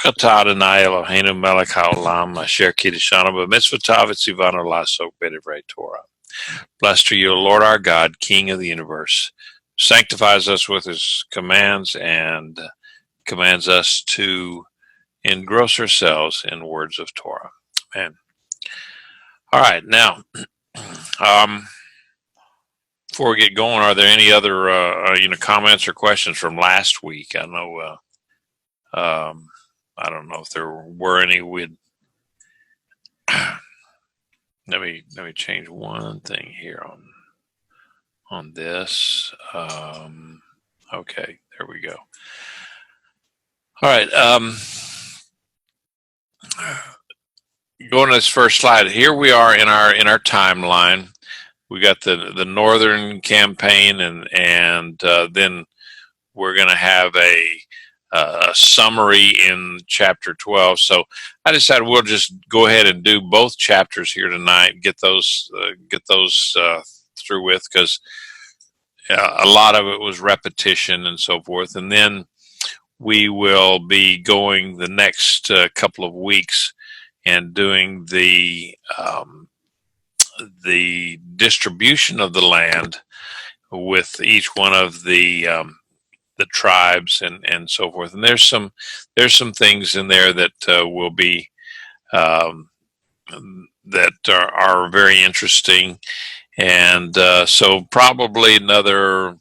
atah Adonai Eloheinu melech haolam asher kiddushanu b'mitzvotav etzivanu la'asok b'divrei Torah. Blessed are you, O Lord our God, King of the universe, sanctifies us with his commands and commands us to engross ourselves in words of Torah. Amen. All right, now, before we get going, are there any other comments or questions from last week? I know I don't know if there were any. Let me change one thing here on this. Okay, there we go. All right. Going to this first slide. Here we are in our timeline. We got the Northern campaign, and then we're going to have a summary in chapter 12. So I decided we'll just go ahead and do both chapters here tonight. Get those through with, because a lot of it was repetition and so forth. And then we will be going the next couple of weeks and doing the distribution of the land with each one of the tribes and so forth. And there's some things in there that will be that are very interesting. And so probably another,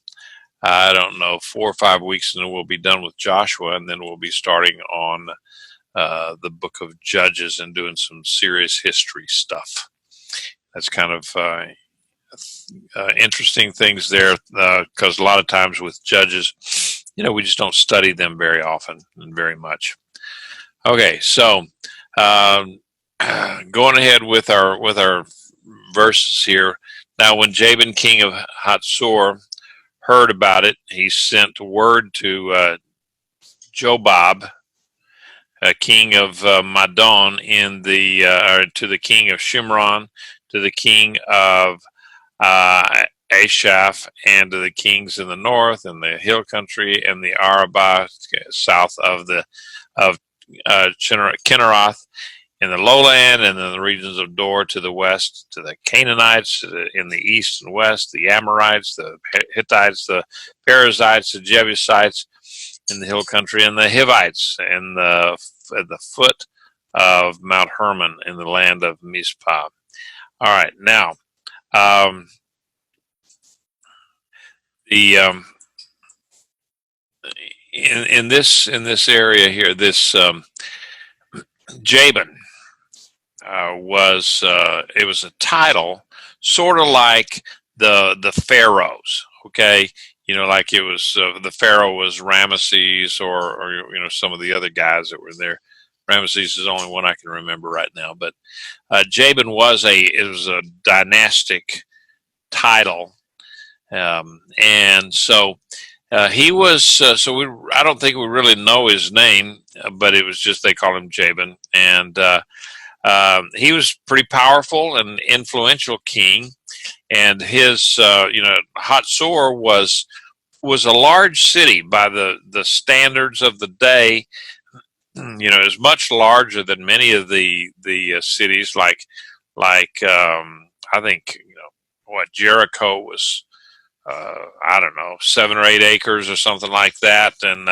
I don't know, 4 or 5 weeks, and then we'll be done with Joshua, and then we'll be starting on the book of Judges and doing some serious history stuff. That's kind of interesting things there, because a lot of times with Judges, we just don't study them very often and very much. Okay, so going ahead with our verses here. Now, when Jabin, king of Hazor, heard about it, he sent word to Jobab, king of Madon, to the king of Shimron, to the king of Ashaph, and to the kings in the north and the hill country and the Arabah south of Kinneroth, in the lowland, and in the regions of Dor to the west, to the Canaanites in the east and west, the Amorites, the Hittites, the Perizzites, the Jebusites in the hill country, and the Hivites and at the foot of Mount Hermon in the land of Mizpah. All right, now in this area here, this Jabin was a title, sort of like the pharaohs. Okay, like it was the pharaoh was Ramesses, or some of the other guys that were there. Ramesses is the only one I can remember right now, but Jabin was a dynastic title, and so he was. I don't think we really know his name, but it was just they call him Jabin, and he was pretty powerful and influential king, and his Hazor was a large city by the standards of the day. It was much larger than many of the cities, like I think what Jericho was, I don't know, 7 or 8 acres or something like that, and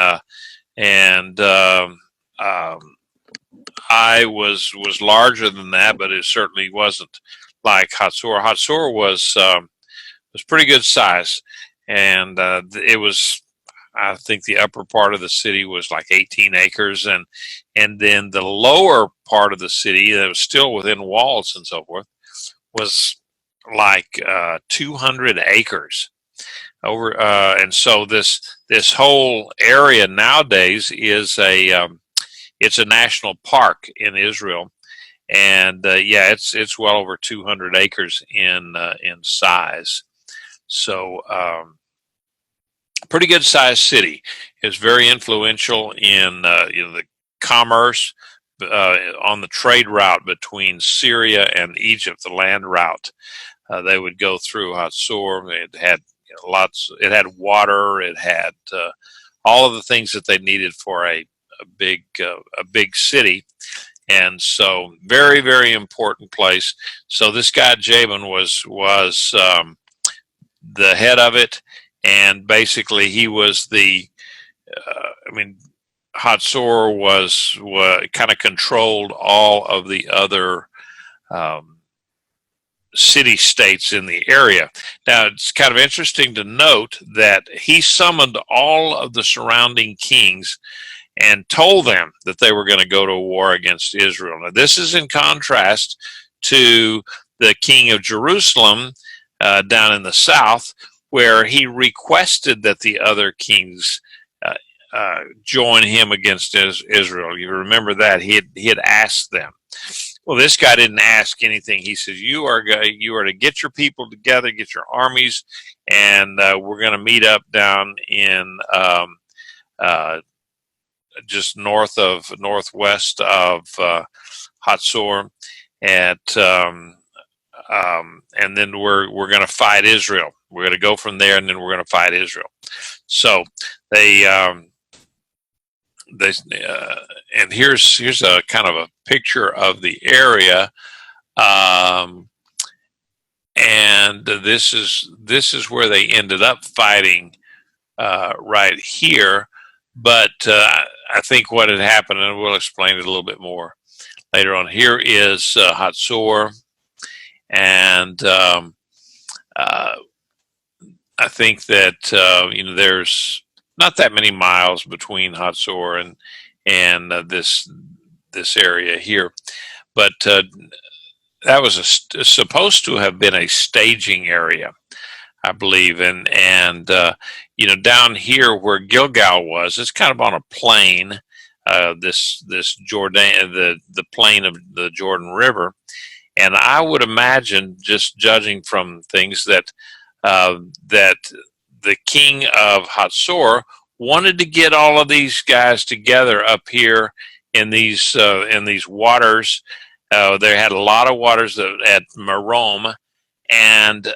I was larger than that, but it certainly wasn't like Hazor. Hazor was pretty good size, and it was, I think the upper part of the city was like 18 acres, and then the lower part of the city that was still within walls and so forth was like 200 acres over, and so this whole area nowadays is it's a national park in Israel, and it's well over 200 acres in size. So pretty good sized city. It's very influential in the commerce on the trade route between Syria and Egypt, the land route. They would go through Hazor. It had lots. It had water. It had all of the things that they needed for a a big city. And so very, very important place. So this guy Jabin was the head of it, and basically he was the I mean, Hazor was kind of controlled all of the other um, city states in the area. Now, it's kind of interesting to note that he summoned all of the surrounding kings and told them that they were going to go to war against Israel. Now, this is in contrast to the king of Jerusalem down in the south, where he requested that the other kings join him against Israel. You remember that he had asked them. Well, this guy didn't ask anything. He says, "You are to get your people together, get your armies, and we're going to meet up down in just northwest of Hazor, at and then we're going to fight Israel. We're going to go from there, and then we're going to fight Israel." So they and here's a kind of a picture of the area, and this is where they ended up fighting right here. But I think what had happened, and we'll explain it a little bit more later on. Here is Hazor, and I think that there's not that many miles between Hazor and this area here, but that was supposed to have been a staging area, I believe, and down here where Gilgal was, it's kind of on a plain, this Jordan, the plain of the Jordan River, and I would imagine, just judging from things, that that the king of Hazor wanted to get all of these guys together up here in these waters. They had a lot of waters at Merom, and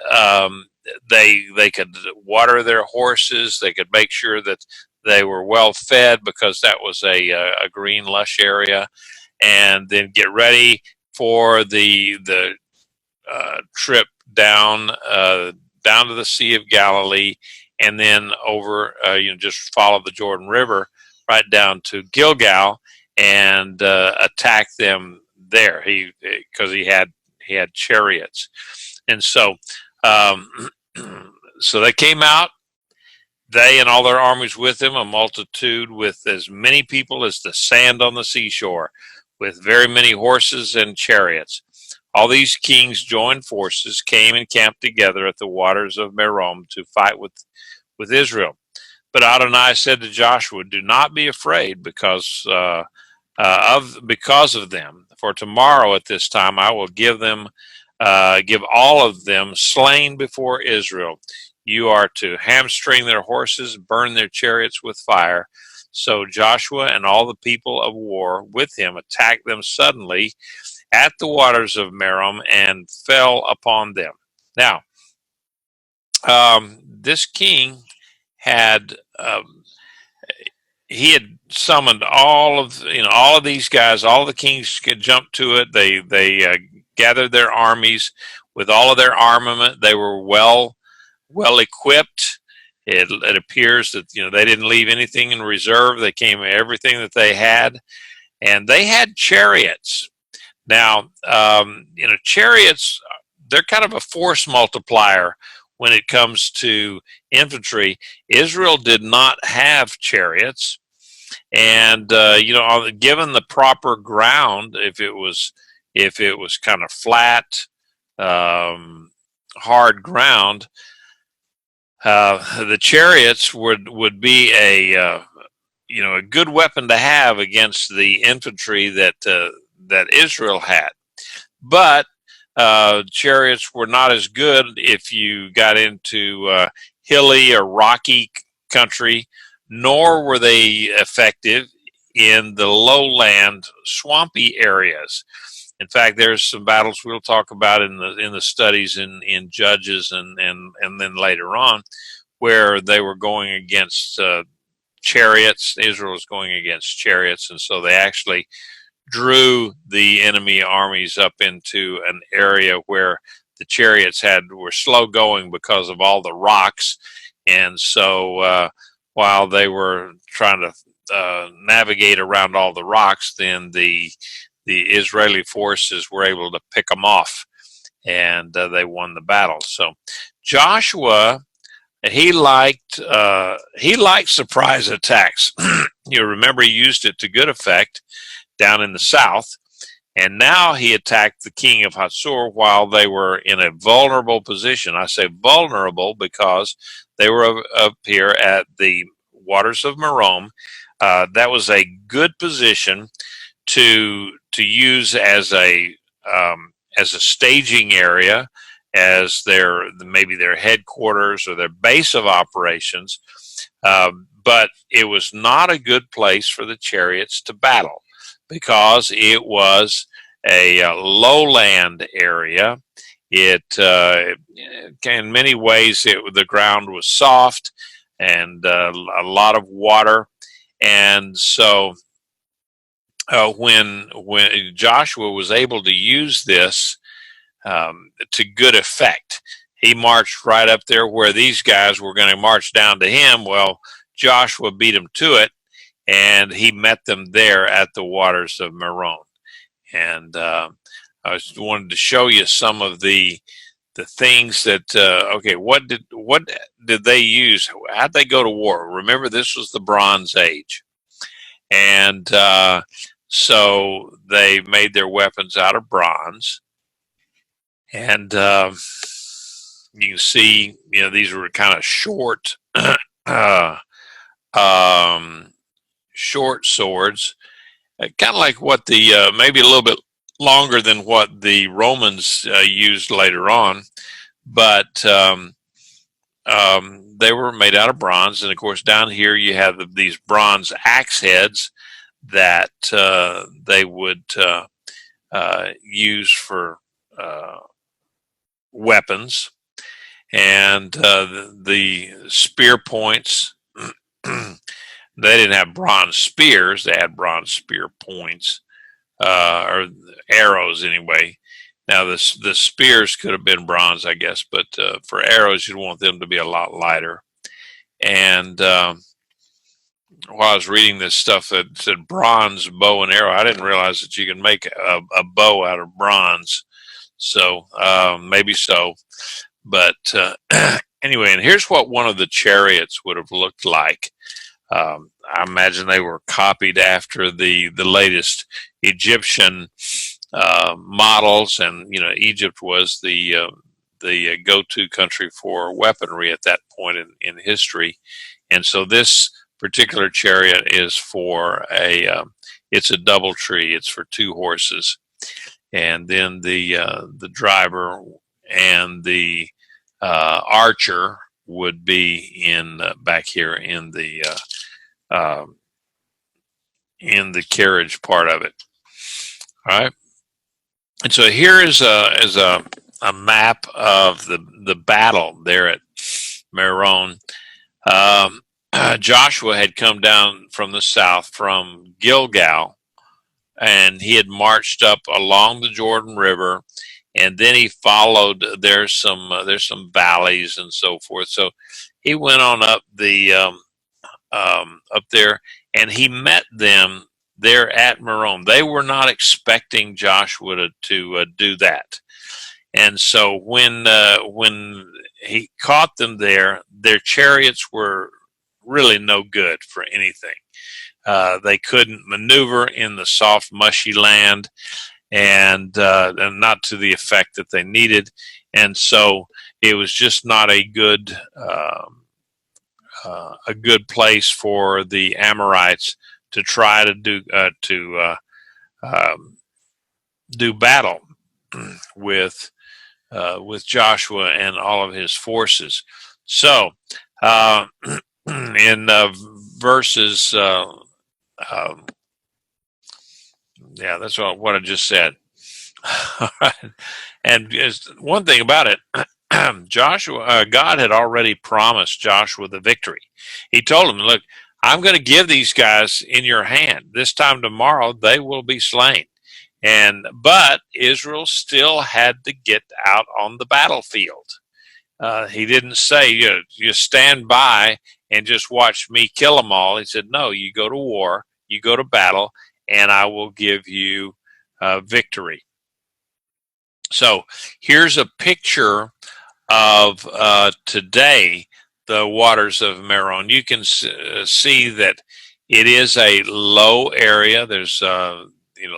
they could water their horses. They could make sure that they were well fed, because that was a green, lush area, and then get ready for the trip down to the Sea of Galilee, and then over just follow the Jordan River right down to Gilgal and attack them there. Because he had chariots, and so so they came out, they and all their armies with them, a multitude with as many people as the sand on the seashore, with very many horses and chariots. All these kings joined forces, came and camped together at the waters of Merom to fight with Israel. But Adonai said to Joshua, "Do not be afraid because of them. For tomorrow at this time I will give all of them slain before Israel. You are to hamstring their horses, burn their chariots with fire." So Joshua and all the people of war with him attacked them suddenly at the waters of Merom and fell upon them. Now, this king had he had summoned all of these guys. All the kings could jump to it. They gathered their armies with all of their armament. They were well equipped. It appears that they didn't leave anything in reserve. They came everything that they had, and they had chariots. Now, chariots, they're kind of a force multiplier when it comes to infantry. Israel did not have chariots, and given the proper ground, if it was kind of flat, hard ground, the chariots would be a good weapon to have against the infantry that Israel had. But chariots were not as good if you got into hilly or rocky country, nor were they effective in the lowland, swampy areas. In fact, there's some battles we'll talk about in the studies in Judges and then later on, where they were going against chariots. Israel was going against chariots, and so they actually drew the enemy armies up into an area where the chariots were slow going because of all the rocks. And so while they were trying to navigate around all the rocks, then the Israeli forces were able to pick them off, and they won the battle. So Joshua, he liked surprise attacks. You remember he used it to good effect down in the south, and now he attacked the king of Hazor while they were in a vulnerable position. I say vulnerable because they were up here at the waters of Merom. That was a good position to use as a staging area, as maybe their headquarters or their base of operations. But it was not a good place for the chariots to battle, because it was a lowland area. In many ways, the ground was soft and a lot of water. And so when Joshua was able to use this to good effect, he marched right up there where these guys were going to march down to him. Well, Joshua beat them to it, and he met them there at the waters of Merom. And I just wanted to show you some of the things that what did they use? How'd they go to war? Remember, this was the Bronze Age, and so they made their weapons out of bronze. And you can see, these were kind of short short swords, kind of like what the maybe a little bit longer than what the Romans used later on, but they were made out of bronze. And of course, down here you have these bronze axe heads that they would use for weapons. And the spear points, they didn't have bronze spears, they had bronze spear points, or arrows anyway. Now the spears could have been bronze, I guess, but for arrows you'd want them to be a lot lighter. And while I was reading this stuff that said bronze bow and arrow, I didn't realize that you can make a bow out of bronze. So maybe so. But anyway, and here's what one of the chariots would have looked like. I imagine they were copied after the latest Egyptian models, and Egypt was the go-to country for weaponry at that point in history. And so this particular chariot is for it's a double tree. It's for 2 horses, and then the driver and the archer would be back here in the carriage part of it. All right, and so here is a map of the battle there at Merom. Joshua had come down from the south, from Gilgal, and he had marched up along the Jordan River, and then he followed. There's some valleys and so forth. So he went on up up there, and he met them there at Merom. They were not expecting Joshua to do that, and so when he caught them there, their chariots were really no good for anything. They couldn't maneuver in the soft, mushy land, and not to the effect that they needed. And so it was just not a good place for the Amorites to try to do battle with Joshua and all of his forces. So in verses, that's what I just said. All right. And one thing about it, God had already promised Joshua the victory. He told him, look, I'm going to give these guys in your hand. This time tomorrow, they will be slain. But Israel still had to get out on the battlefield. He didn't say, you stand by and just watch me kill them all. He said, no, you go to war, you go to battle, and I will give you victory. So here's a picture of today, the waters of Merom. You can see that it is a low area. There's a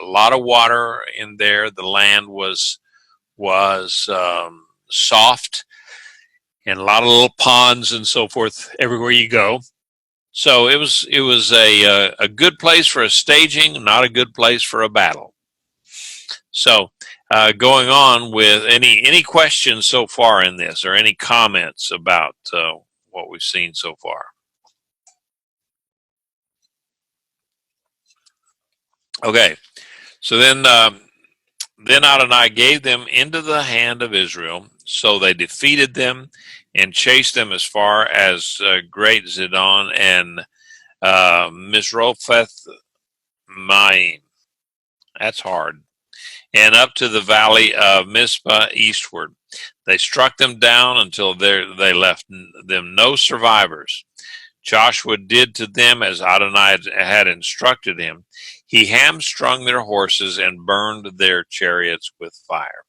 lot of water in there. The land was soft, and a lot of little ponds and so forth everywhere you go. So it was a good place for a staging, not a good place for a battle. So going on with any questions so far in this, or any comments about what we've seen so far? Okay, so then Adonai gave them into the hand of Israel, so they defeated them and chased them as far as Great Zidon and Misropheth Maim. That's hard. And up to the valley of Mizpah eastward. They struck them down until they left them no survivors. Joshua did to them as Adonai had instructed him. He hamstrung their horses and burned their chariots with fire.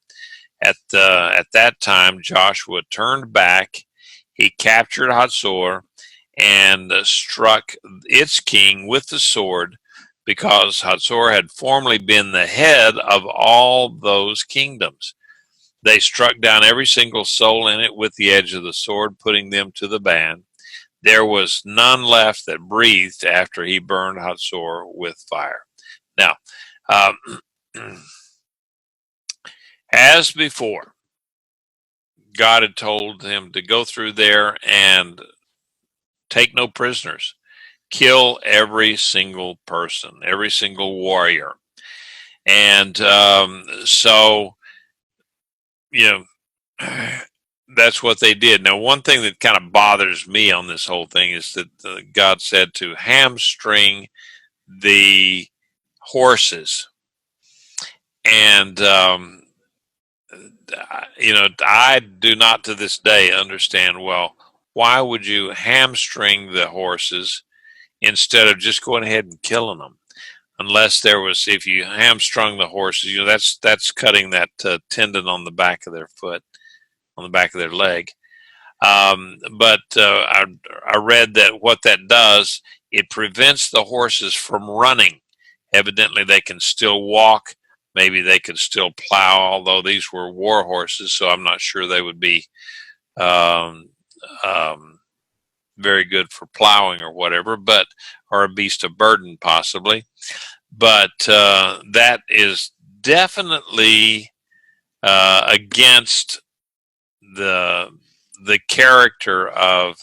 At that time, Joshua turned back. He captured Hazor and struck its king with the sword, because Hazor had formerly been the head of all those kingdoms. They struck down every single soul in it with the edge of the sword, putting them to the ban. There was none left that breathed after he burned Hazor with fire. Now, as before, God had told him to go through there and take no prisoners, kill every single person, every single warrior. And so, that's what they did. Now, one thing that kind of bothers me on this whole thing is that God said to hamstring the horses. And, I do not to this day understand, well, why would you hamstring the horses instead of just going ahead and killing them? Unless if you hamstrung the horses, that's cutting that tendon on the back of their foot, on the back of their leg. But I read that what that does, it prevents the horses from running. Evidently, they can still walk. Maybe they could still plow, although these were war horses, so I'm not sure they would be very good for plowing or whatever, or a beast of burden possibly. But that is definitely against the character of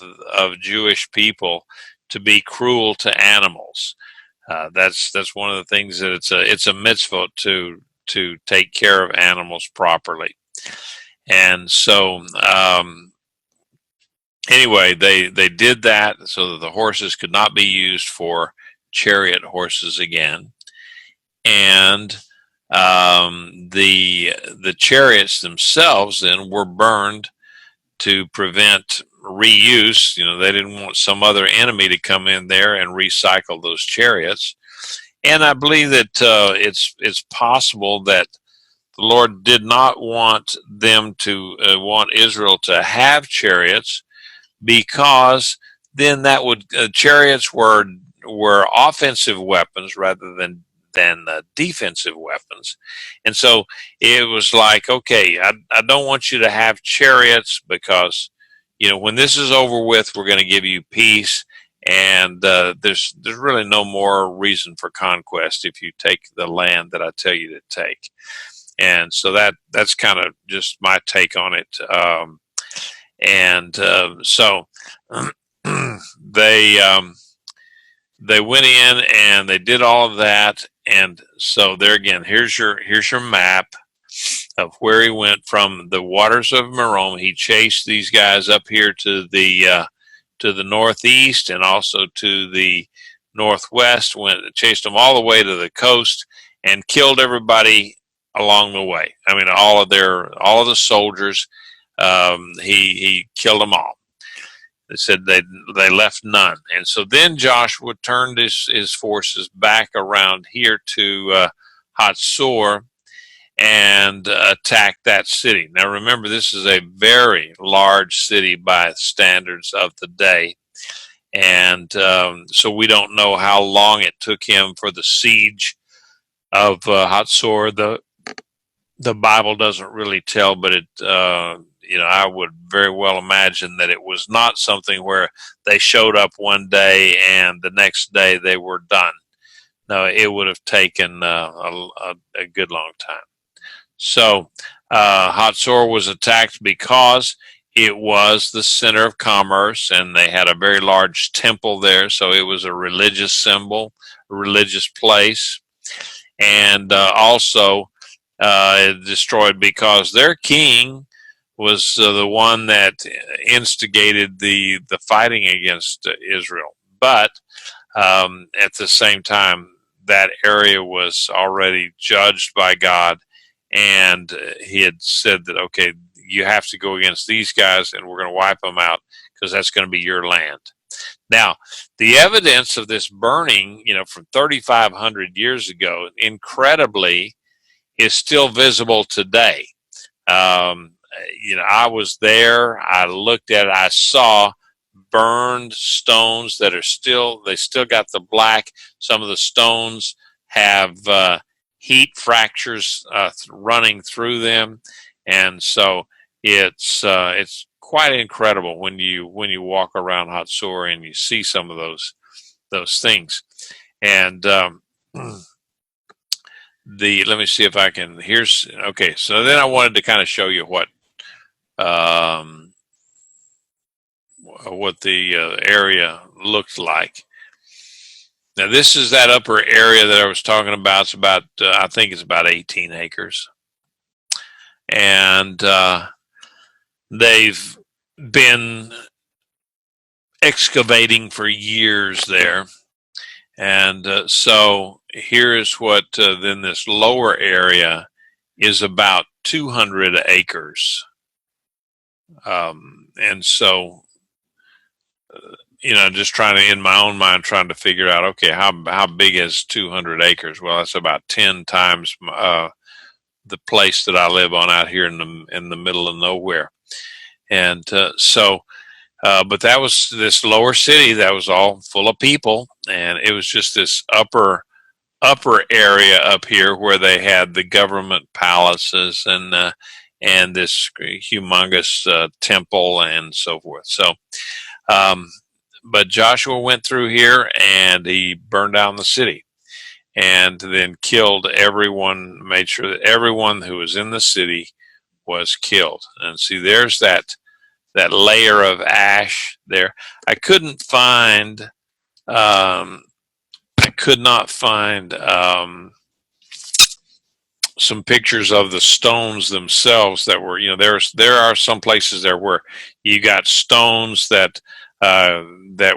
Jewish people to be cruel to animals. That's one of the things that it's a mitzvah to take care of animals properly. And so anyway, they did that so that the horses could not be used for chariot horses again. And the chariots themselves then were burned to prevent reuse. They didn't want some other enemy to come in there and recycle those chariots. And I believe that it's possible that the Lord did not want them to want Israel to have chariots, because then that would chariots were offensive weapons rather than defensive weapons. And so it was like, okay, I don't want you to have chariots, because when this is over with, we're going to give you peace, and there's really no more reason for conquest if you take the land that I tell you to take. And so that's kind of just my take on it. So they went in and they did all of that. And so there again, here's your map of where he went from the waters of Merom. He chased these guys up here to the to the northeast and also to the northwest, chased them all the way to the coast and killed everybody along the way. I mean, all of the soldiers, he killed them all. They said they left none. And so then Joshua turned his forces back around here to Hazor and attacked that city. Now remember, this is a very large city by standards of the day. And so we don't know how long it took him for the siege of Hazor. The Bible doesn't really tell, but I would very well imagine that it was not something where they showed up one day and the next day they were done. No, it would have taken a good long time. So Hazor was attacked because it was the center of commerce, and they had a very large temple there, so it was a religious symbol, a religious place. And also it destroyed because their king was the one that instigated the fighting against Israel. But at the same time, that area was already judged by God, and he had said that, okay, you have to go against these guys and we're going to wipe them out because that's going to be your land. Now, the evidence of this burning, from 3,500 years ago, incredibly, is still visible today. I was there. I looked at it. I saw burned stones that they still got the black. Some of the stones have heat fractures running through them, and so it's quite incredible when you walk around Hazor and you see some of those things. And let me see if I can. Okay. So then I wanted to kind of show you what the area looked like. Now this is that upper area that I was talking about. It's about I think it's about 18 acres, and they've been excavating for years there. And so here is what then this lower area is about 200 acres. And so, just trying to, in my own mind, trying to figure out, okay, how big is 200 acres? Well, that's about 10 times the place that I live on out here in the middle of nowhere. And but that was this lower city that was all full of people, and it was just this upper area up here where they had the government palaces and this humongous temple and so forth. So, but Joshua went through here and he burned down the city, and then killed everyone. Made sure that everyone who was in the city was killed. And see, there's that layer of ash there. I could not find some pictures of the stones themselves that were, there are some places there where you got stones that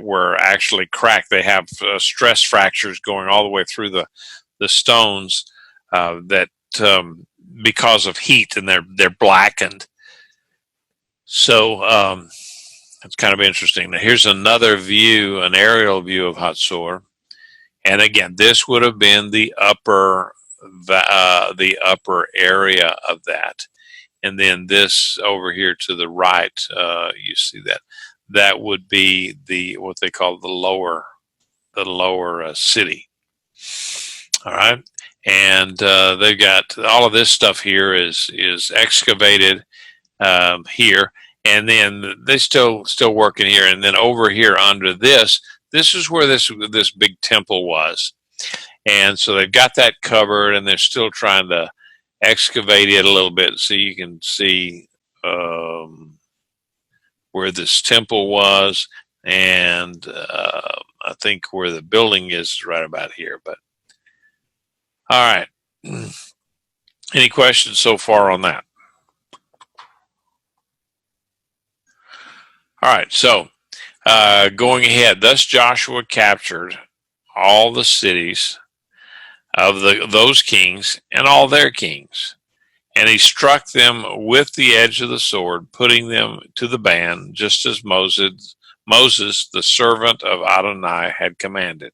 were actually cracked. They have stress fractures going all the way through the stones that because of heat, and they're blackened. So it's kind of interesting. Now here's another view, an aerial view of Hazor, and again, this would have been the upper area of that, and then this over here to the right, you see that would be what they call the lower city. All right, and they've got all of this stuff here is excavated here. And then they still working here, and then over here under this is where this big temple was, and so they've got that covered, and they're still trying to excavate it a little bit so you can see where this temple was, and I think where the building is right about here. But all right, any questions so far on that? All right, so Going ahead, thus Joshua captured all the cities of those kings and all their kings. And he struck them with the edge of the sword, putting them to the ban, just as Moses, the servant of Adonai, had commanded.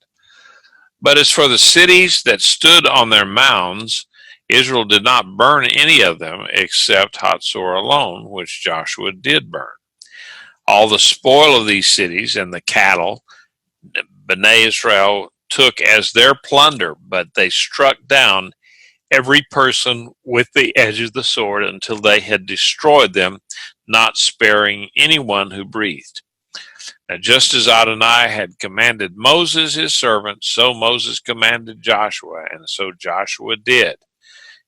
But as for the cities that stood on their mounds, Israel did not burn any of them except Hazor alone, which Joshua did burn. All the spoil of these cities and the cattle, Bnei Israel took as their plunder, but they struck down every person with the edge of the sword until they had destroyed them, not sparing anyone who breathed. Now, just as Adonai had commanded Moses his servant, so Moses commanded Joshua, and so Joshua did.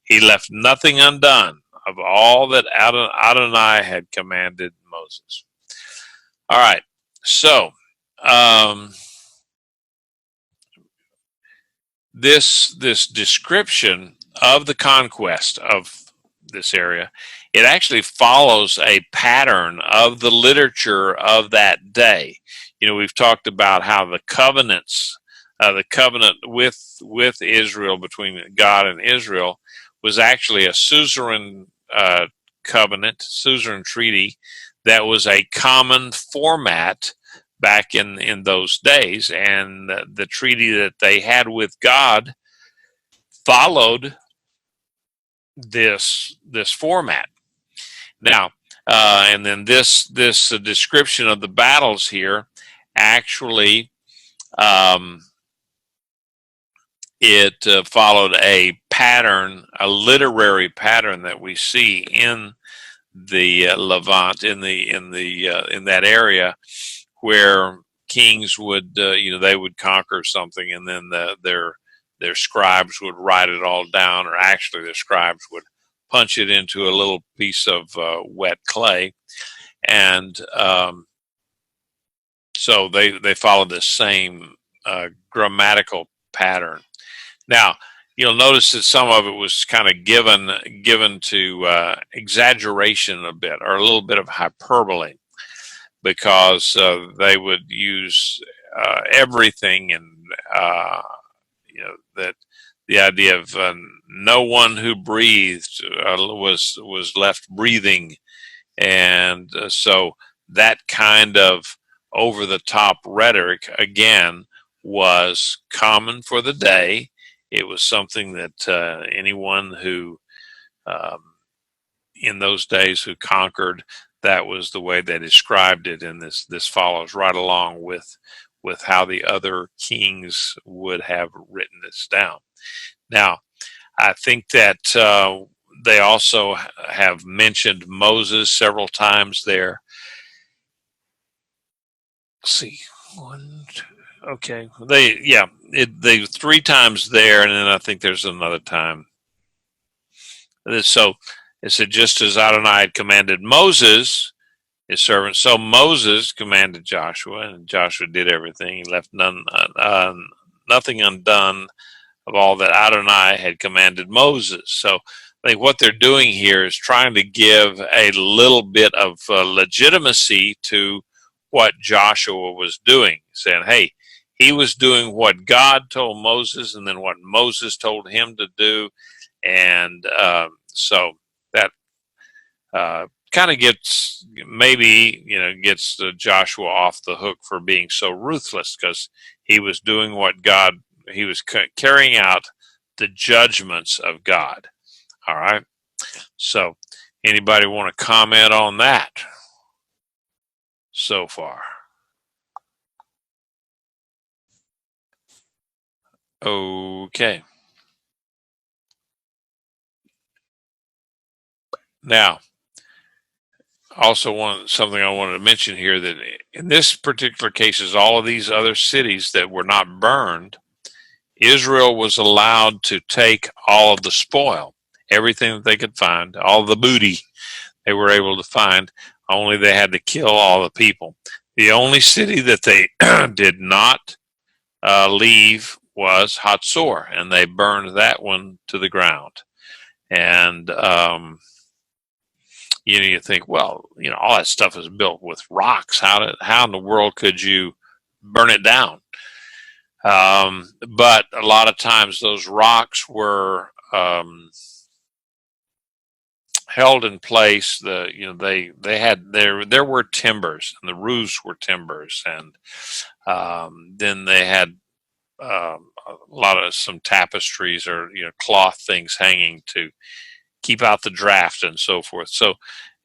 He left nothing undone of all that Adonai had commanded Moses. All right, so um, this description of the conquest of this area, it actually follows a pattern of the literature of that day. You know, we've talked about how the covenants, the covenant with Israel, between God and Israel, was actually a suzerain covenant, suzerain treaty that was a common format back in those days, and the treaty that they had with God followed this format. Now, and then this description of the battles here actually it followed a pattern, a literary pattern that we see in the Levant, in that area, where kings would they would conquer something, and then their scribes would write it all down, or actually their scribes would punch it into a little piece of wet clay, and so they followed the same grammatical pattern. Now, you'll notice that some of it was kind of given to exaggeration a bit, or a little bit of hyperbole, because they would use everything, and that the idea of no one who breathed was left breathing, and so that kind of over the top rhetoric again was common for the day. It was something that anyone who in those days who conquered, that was the way they described it, and this follows right along with how the other kings would have written this down. Now, I think that they also have mentioned Moses several times there. Let's see, one, two, okay, they three times there, and then I think there's another time. So it said, just as Adonai had commanded Moses, his servant, so Moses commanded Joshua, and Joshua did everything. He left nothing undone of all that Adonai had commanded Moses. So I think what they're doing here is trying to give a little bit of legitimacy to what Joshua was doing, saying, hey, he was doing what God told Moses, and then what Moses told him to do. And so that kind of gets Joshua off the hook for being so ruthless, because he was doing what God, he was carrying out the judgments of God. All right. So anybody want to comment on that so far? Okay. Now, also something I wanted to mention here, that in this particular case, is all of these other cities that were not burned, Israel was allowed to take all of the spoil, everything that they could find, all the booty they were able to find. Only they had to kill all the people. The only city that they did not leave was Hazor, and they burned that one to the ground. And you think, well, all that stuff is built with rocks. How in the world could you burn it down? But a lot of times those rocks were held in place. They had there were timbers, and the roofs were timbers, and then they had a lot of some tapestries or cloth things hanging to keep out the draft and so forth. So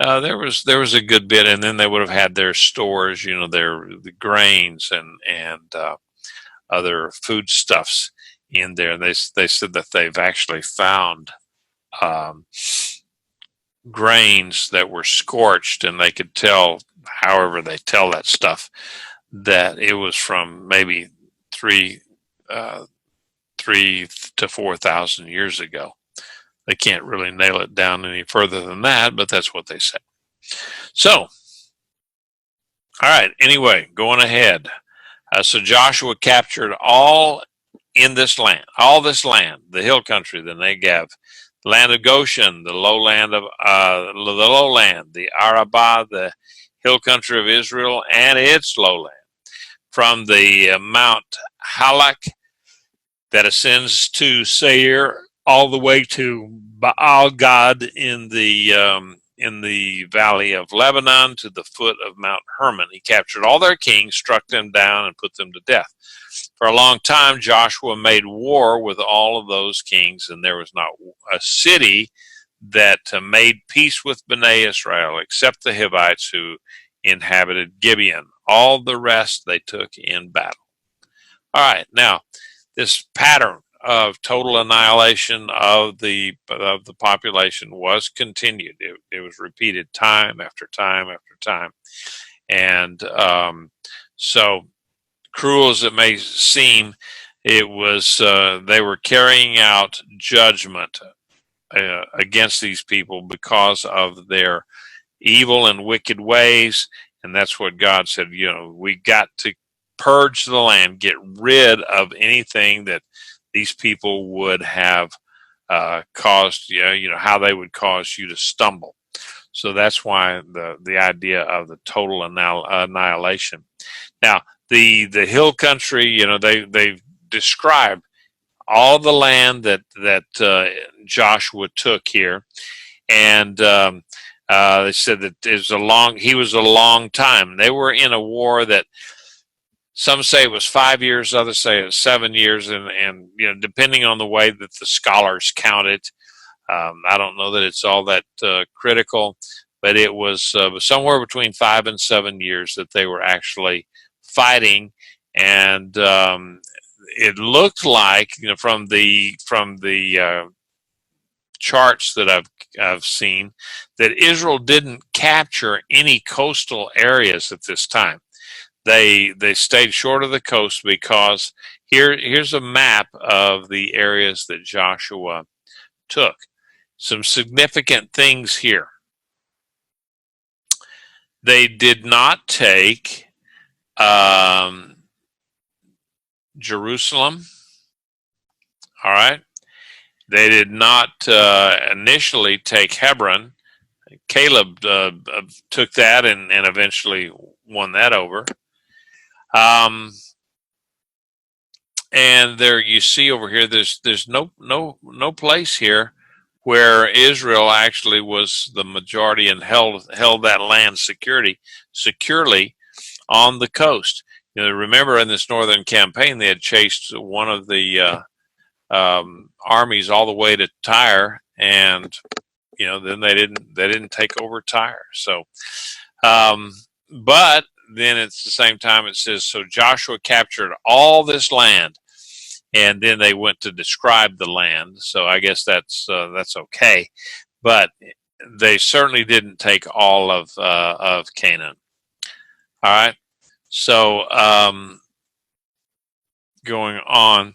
there was a good bit, and then they would have had their stores, the grains and other foodstuffs in there. They said that they've actually found um, grains that were scorched, and they could tell, however they tell that stuff, that it was from maybe uh, 3 to 4,000 years ago. They can't really nail it down any further than that, but that's what they say. So, all right. Anyway, going ahead. So Joshua captured all this land, the hill country, the Negev, the land of Goshen, the lowland, the Arabah, the hill country of Israel, and its lowland, from the Mount Halak that ascends to Seir all the way to Baal Gad in the valley of Lebanon to the foot of Mount Hermon. He captured all their kings, struck them down, and put them to death. For a long time, Joshua made war with all of those kings, and there was not a city that made peace with Bnei Israel except the Hivites who inhabited Gibeon. All the rest they took in battle. All right, now this pattern of total annihilation of the population was continued. It was repeated time after time after time, and so cruel as it may seem, it was they were carrying out judgment against these people because of their evil and wicked ways, and that's what God said. We got to purge the land, get rid of anything that these people would have caused, how they would cause you to stumble. So that's why the idea of the total annihilation. Now, the hill country, they describe all the land that Joshua took here, and they said that he was a long time. They were in a war that some say it was 5 years, others say it was 7 years, and depending on the way that the scholars count it, I don't know that it's all that critical, but it was somewhere between 5 and 7 years that they were actually fighting, and it looked like, from the charts that I've seen, that Israel didn't capture any coastal areas at this time. They stayed short of the coast because here's a map of the areas that Joshua took. Some significant things here. They did not take Jerusalem. All right. They did not initially take Hebron. Caleb took that and eventually won that over. And there you see over here, there's no place here where Israel actually was the majority and held that land securely on the coast. Remember, in this northern campaign, they had chased one of the armies all the way to Tyre, and then they didn't take over Tyre. So, but then at the same time it says, so Joshua captured all this land, and then they went to describe the land. So I guess that's okay, but they certainly didn't take all of Canaan. All right. So going on.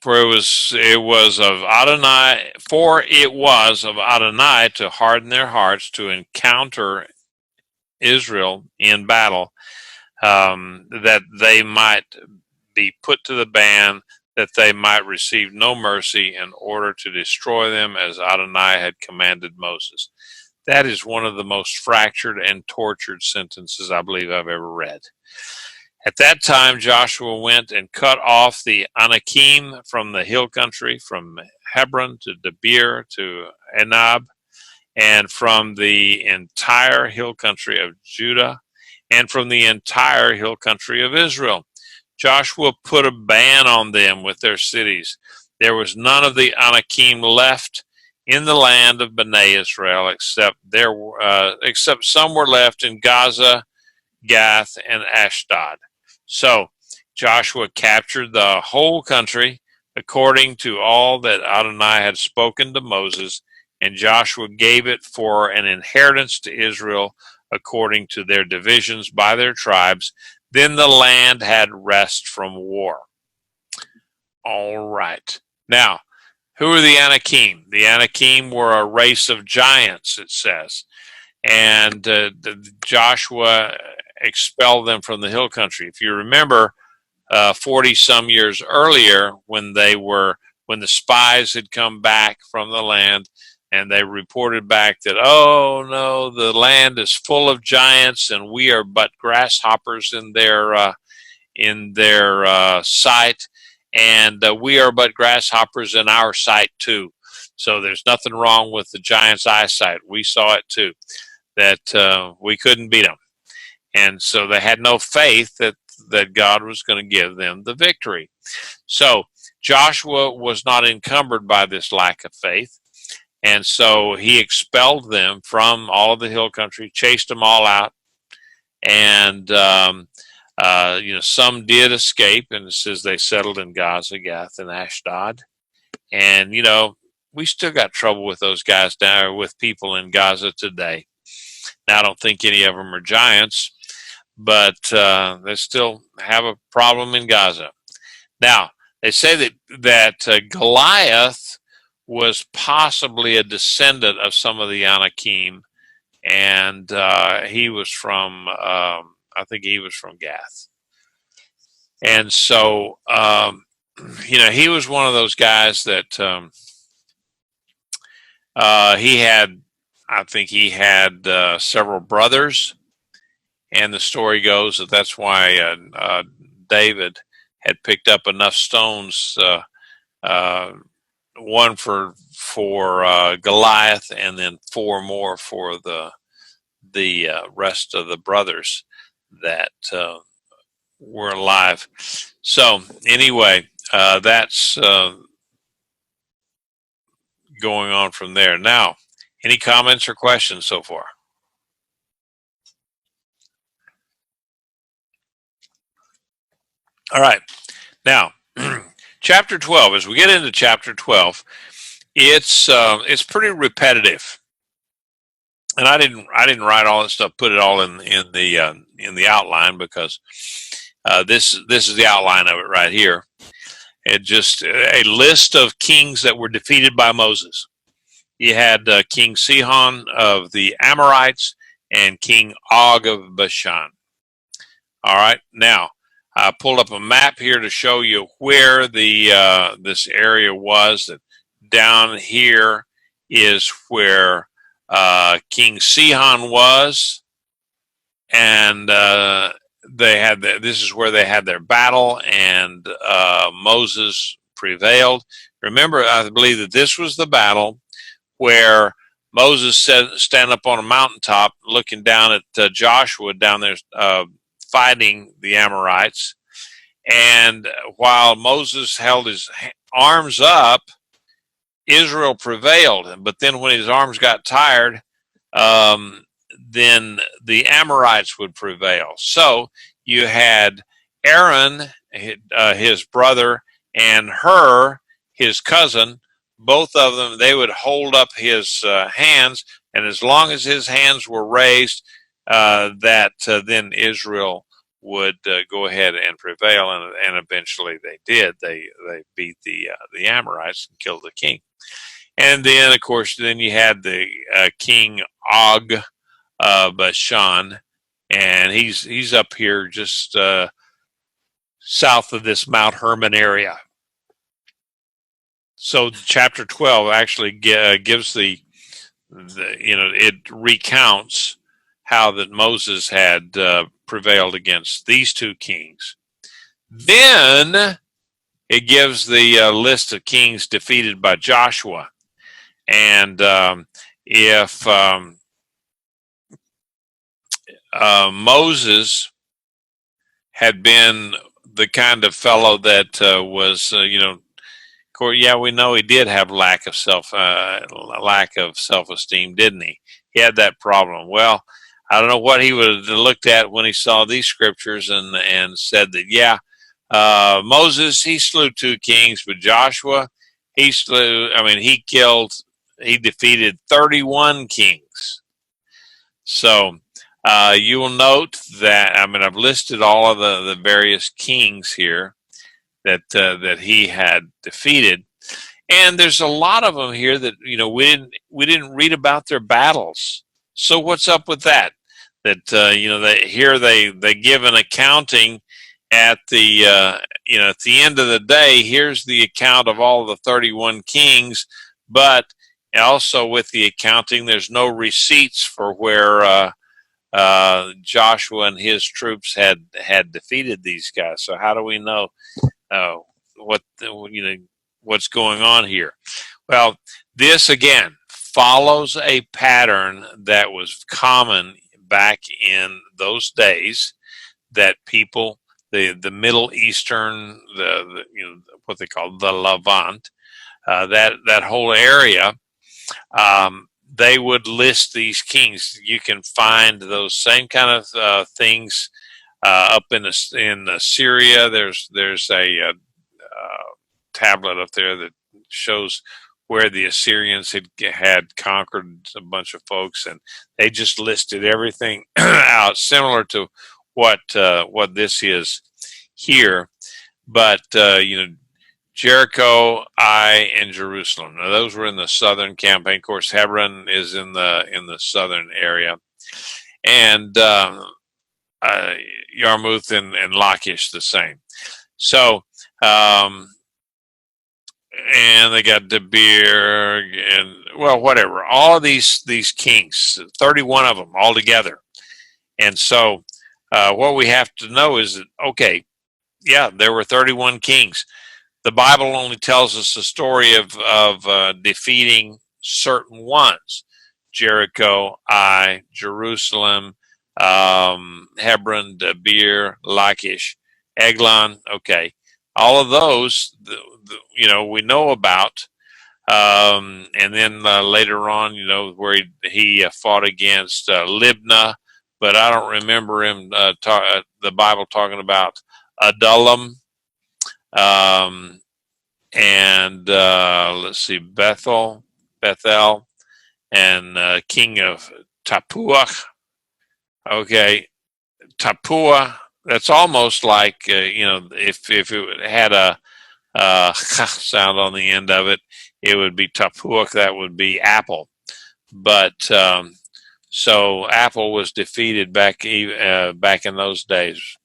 For it was of Adonai to harden their hearts to encounter Israel in battle, that they might be put to the ban, that they might receive no mercy, in order to destroy them as Adonai had commanded Moses. That is one of the most fractured and tortured sentences I believe I've ever read. At that time, Joshua went and cut off the Anakim from the hill country, from Hebron to Debir to Anab, and from the entire hill country of Judah, and from the entire hill country of Israel. Joshua put a ban on them with their cities. There was none of the Anakim left in the land of Bnei Israel, except some were left in Gaza, Gath, and Ashdod. So Joshua captured the whole country according to all that Adonai had spoken to Moses, and Joshua gave it for an inheritance to Israel according to their divisions by their tribes. Then the land had rest from war. All right. Now, who are the Anakim? The Anakim were a race of giants, it says. And Joshua expelled them from the hill country. If you remember, 40 some years earlier, when the spies had come back from the land, and they reported back that, oh no, the land is full of giants, and we are but grasshoppers in their sight, and we are but grasshoppers in our sight too. So there's nothing wrong with the giants' eyesight. We saw it too, that we couldn't beat them. And so they had no faith that God was going to give them the victory. So Joshua was not encumbered by this lack of faith. And so he expelled them from all of the hill country, chased them all out. And, some did escape. And it says they settled in Gaza, Gath, and Ashdod. And, we still got trouble with those guys down there, with people in Gaza today. Now, I don't think any of them are giants, but they still have a problem in Gaza. Now, they say that Goliath was possibly a descendant of some of the Anakim, and he was from, I think he was from Gath. And so, he was one of those guys that I think he had several brothers, and the story goes that that's why David had picked up enough stones, one for Goliath, and then 4 more for the rest of the brothers that were alive. So anyway, that's going on from there. Now, any comments or questions so far? All right. Now, chapter 12. As we get into chapter 12, it's pretty repetitive. And I didn't write all that stuff, put it all in the outline, because this is the outline of it right here. It just a list of kings that were defeated by Moses. You had King Sihon of the Amorites and King Og of Bashan. All right. Now, I pulled up a map here to show you where this area was. That down here is where King Sihon was, and this is where they had their battle, and Moses prevailed. Remember, I believe that this was the battle where Moses said, stand up on a mountaintop looking down at Joshua down there fighting the Amorites. And while Moses held his arms up, Israel prevailed. But then when his arms got tired, then the Amorites would prevail. So you had Aaron, his brother, and Hur, his cousin. Both of them, they would hold up his hands, and as long as his hands were raised, then Israel would go ahead and prevail, and eventually they did. They beat the Amorites and killed the king. And then, of course, then you had the King Og of Bashan, and he's up here just south of this Mount Hermon area. So chapter 12 actually gives it recounts how that Moses had prevailed against these two kings. Then it gives the list of kings defeated by Joshua. And if Moses had been the kind of fellow that was, yeah, we know he did have lack of self-esteem, didn't he? He had that problem. Well, I don't know what he would have looked at when he saw these scriptures and said that, yeah, Moses, he slew two kings, but Joshua, he defeated 31 kings. So you will note that, I've listed all of the various kings here that he had defeated. And there's a lot of them here that we didn't read about their battles. So what's up with that? That they give an accounting at the at the end of the day. Here's the account of all the 31 kings, but also with the accounting, there's no receipts for where Joshua and his troops had defeated these guys. So how do we know what's going on here? Well, this again follows a pattern that was common back in those days, that people, the Middle Eastern, what they call the Levant, that whole area, they would list these kings. You can find those same kind of things up in Syria. There's a tablet up there that shows where the Assyrians had conquered a bunch of folks, and they just listed everything out, similar to what this is here. But Jericho, Ai, and Jerusalem. Now those were in the southern campaign. Of course, Hebron is in the southern area, and Yarmouth and Lachish the same. So. And they got Debir and, well, whatever. All of these kings, 31 of them all together. And so what we have to know is that, okay, yeah, there were 31 kings. The Bible only tells us the story of defeating certain ones: Jericho, Ai, Jerusalem, Hebron, Debir, Lachish, Eglon. Okay, all of those, we know about. And then later on, where he fought against Libnah, but I don't remember him the Bible talking about Adullam. And let's see, Bethel, and king of Tappuah. Okay, Tappuah. That's almost like if it had a sound on the end of it, it would be Tappuah. That would be apple. But so apple was defeated back in those days.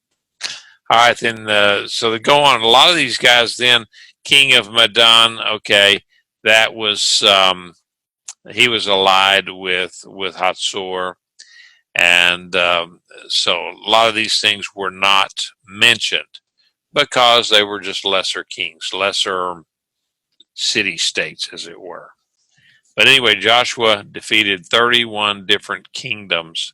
All right, then. So they go on. A lot of these guys then. King of Medan. Okay, that was he was allied with Hazor, and so a lot of these things were not mentioned because they were just lesser kings, lesser city states, as it were. But anyway, Joshua defeated 31 different kingdoms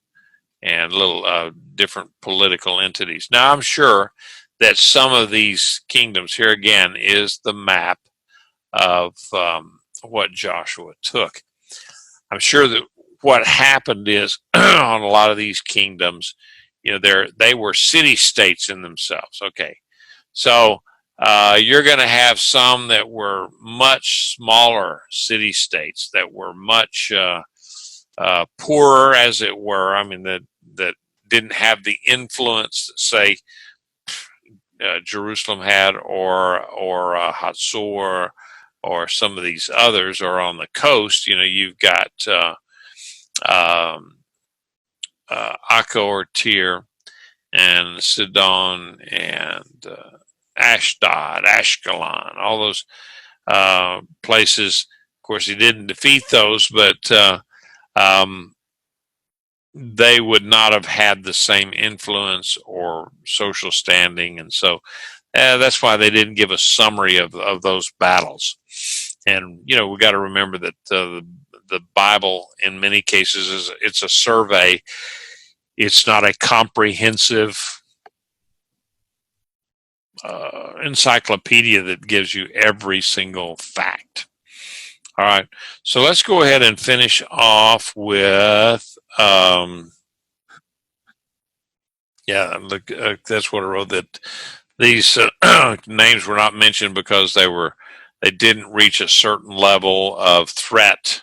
and little different political entities. Now, I'm sure that some of these kingdoms, here again is the map of what Joshua took. I'm sure that what happened is on a lot of these kingdoms, they were city states in themselves. Okay, so you're going to have some that were much smaller city states that were much poorer, as it were. I mean, that didn't have the influence that, say, Jerusalem had, or Hazor, or some of these others, or on the coast. You've got Akko or Tyre, and Sidon, and Ashdod, Ashkelon, all those. places. Of course, he didn't defeat those, but um, they would not have had the same influence or social standing, and so that's why they didn't give a summary of those battles. And we got to remember that the Bible, in many cases, it's a survey. It's not a comprehensive encyclopedia that gives you every single fact. All right, so let's go ahead and finish off with. Yeah, look, that's what I wrote. That these names were not mentioned because they didn't reach a certain level of threat.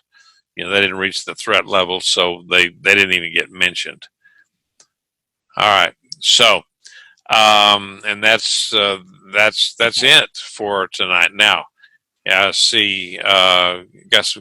They didn't reach the threat level, so they didn't even get mentioned. All right, so and that's it for tonight. Now, yeah, see, got some